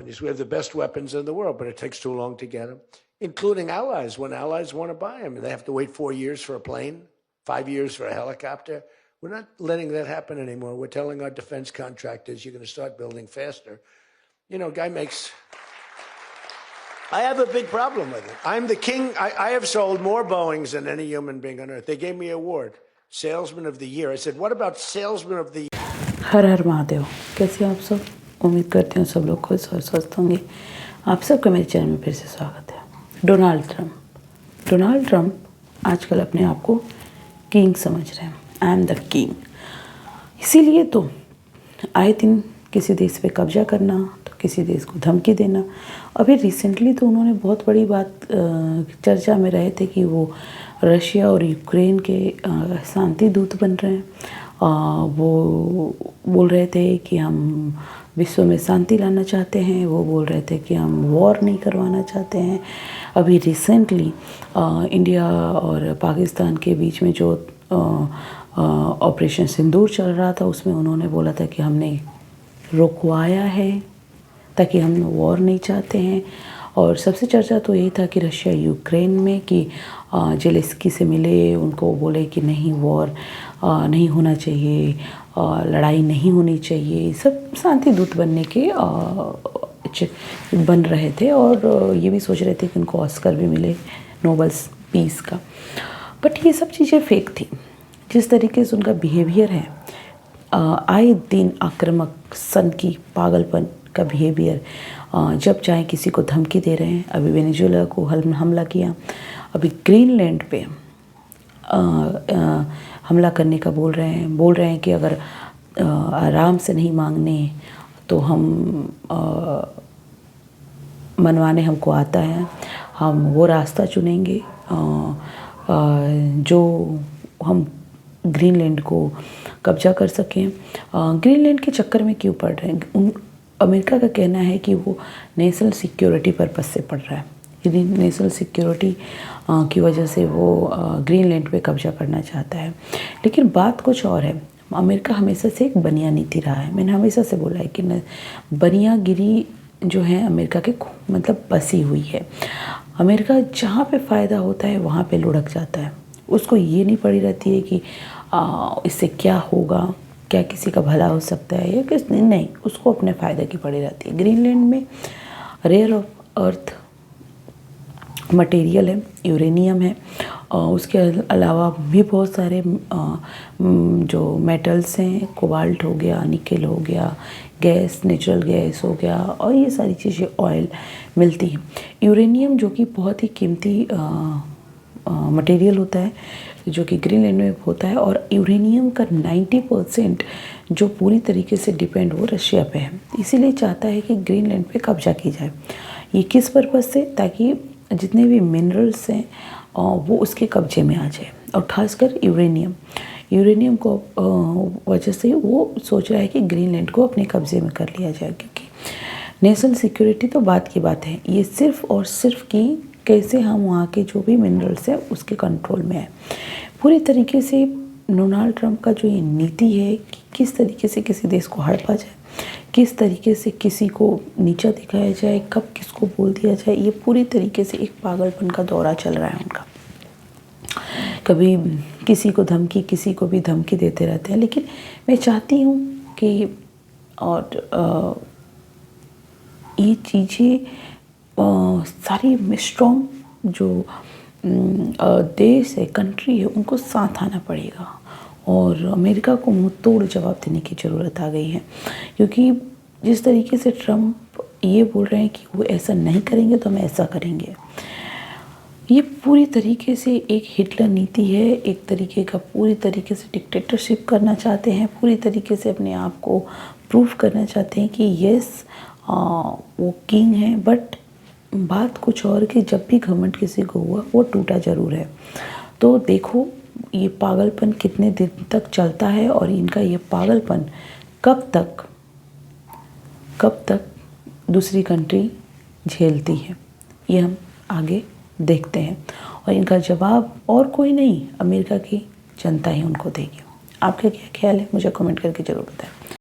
companies. We have the best weapons in the world, but it takes too long to get them, including allies. When allies want to buy them, they have to wait 4 years for a plane, 5 years for a helicopter. We're not letting that happen anymore. We're telling our defense contractors, you're going to start building faster. You know, guy makes... I have a big problem with it. I'm the king. I have sold more Boeings than any human being on earth. They gave me an award, Salesman of the Year. I said, what about Salesman of the Year? हर हर महादेव। कैसे आप सब? उम्मीद करती हूँ सब लोग खुश और स्वस्थ होंगे। आप सबका मेरे चैनल में फिर से स्वागत है। डोनाल्ड ट्रंप आजकल अपने आप को किंग समझ रहे हैं। I am the king. इसीलिए तो आए दिन किसी देश पे कब्जा करना, तो किसी देश को धमकी देना। अभी रिसेंटली तो उन्होंने बहुत बड़ी बात चर्चा में रहे थे कि वो रशिया और यूक्रेन के शांति दूत बन रहे हैं। वो बोल रहे थे कि हम विश्व में शांति लाना चाहते हैं। वो बोल रहे थे कि हम वॉर नहीं करवाना चाहते हैं। अभी रिसेंटली इंडिया और पाकिस्तान के बीच में जो ऑपरेशन सिंदूर चल रहा था, उसमें उन्होंने बोला था कि हमने रुकवाया है ताकि हम वॉर नहीं चाहते हैं। और सबसे चर्चा तो यही था कि रशिया यूक्रेन में कि जेलेस्की से मिले, उनको बोले कि नहीं वॉर नहीं होना चाहिए, लड़ाई नहीं होनी चाहिए। सब शांति दूत बनने के बन रहे थे और ये भी सोच रहे थे कि उनको ऑस्कर भी मिले नोबेल पीस का। बट ये सब चीज़ें फेक थी। जिस तरीके से उनका बिहेवियर है, आए दिन आक्रामक सन की पागलपन का बिहेवियर, जब चाहे किसी को धमकी दे रहे हैं। अभी वेनेजुएला को हमला किया, अभी ग्रीनलैंड पे हमला करने का बोल रहे हैं कि अगर आराम से नहीं मांगने तो हम मनवाने हमको आता है, हम वो रास्ता चुनेंगे जो हम ग्रीनलैंड को कब्जा कर सकें। ग्रीनलैंड के चक्कर में क्यों पड़ रहे हैं? अमेरिका का कहना है कि वो नेशनल सिक्योरिटी पर्पस से पड़ रहा है। यदि नेशनल सिक्योरिटी की वजह से वो ग्रीनलैंड पे कब्जा करना चाहता है। लेकिन बात कुछ और है। अमेरिका हमेशा से एक बनिया नीति रहा है। मैंने हमेशा से बोला है कि बनियागिरी जो है अमेरिका के मतलब बसी हुई है। अमेरिका जहाँ पे फ़ायदा होता है वहाँ पे लुढ़क जाता है। उसको ये नहीं पड़ी रहती है कि इससे क्या होगा, क्या किसी का भला हो सकता है या किस नहीं, उसको अपने फ़ायदे की पड़ी रहती है। ग्रीनलैंड में रेयर अर्थ मटेरियल है, यूरेनियम है, उसके अलावा भी बहुत सारे जो मेटल्स हैं, कोबाल्ट हो गया, निकल हो गया, गैस, नेचुरल गैस हो गया और ये सारी चीज़ें ऑयल मिलती हैं। यूरेनियम जो कि बहुत ही कीमती मटेरियल होता है, जो कि ग्रीनलैंड में होता है। और यूरेनियम का 90% जो पूरी तरीके से डिपेंड वो रशिया पे है। इसीलिए चाहता है कि ग्रीनलैंड पे कब्जा की जाए। ये किस पर्पज़ से? ताकि जितने भी मिनरल्स हैं वो उसके कब्जे में आ जाए। और ख़ासकर यूरेनियम को वजह से वो सोच रहा है कि ग्रीनलैंड को अपने कब्जे में कर लिया जाए। क्योंकि नेशनल सिक्योरिटी तो बात की बात है, ये सिर्फ़ और सिर्फ कि कैसे हम वहाँ के जो भी मिनरल्स हैं उसके कंट्रोल में है। पूरी तरीके से डोनाल्ड ट्रंप का जो ये नीति है कि किस तरीके से किसी देश को हड़पा जाए, किस तरीके से किसी को नीचा दिखाया जाए, कब किसको बोल दिया जाए, ये पूरी तरीके से एक पागलपन का दौरा चल रहा है उनका। कभी किसी को भी धमकी देते रहते हैं। लेकिन मैं चाहती हूँ कि और ये चीज़ें सारी स्ट्रॉन्ग जो देश है, कंट्री है, उनको साथ आना पड़ेगा और अमेरिका को मुँह तोड़ जवाब देने की ज़रूरत आ गई है। क्योंकि जिस तरीके से ट्रंप ये बोल रहे हैं कि वो ऐसा नहीं करेंगे तो हम ऐसा करेंगे, ये पूरी तरीके से एक हिटलर नीति है। एक तरीके का पूरी तरीके से डिक्टेटरशिप करना चाहते हैं, पूरी तरीके से अपने आप को प्रूव करना चाहते हैं कि यस वो किंग हैं। बट बात कुछ और कि जब भी घमंड किसी को हुआ वो टूटा ज़रूर है। तो देखो ये पागलपन कितने दिन तक चलता है और इनका ये पागलपन कब तक दूसरी कंट्री झेलती है, ये हम आगे देखते हैं। और इनका जवाब और कोई नहीं, अमेरिका की जनता ही उनको देगी। आपका क्या ख्याल है? मुझे कमेंट करके ज़रूर बताएं।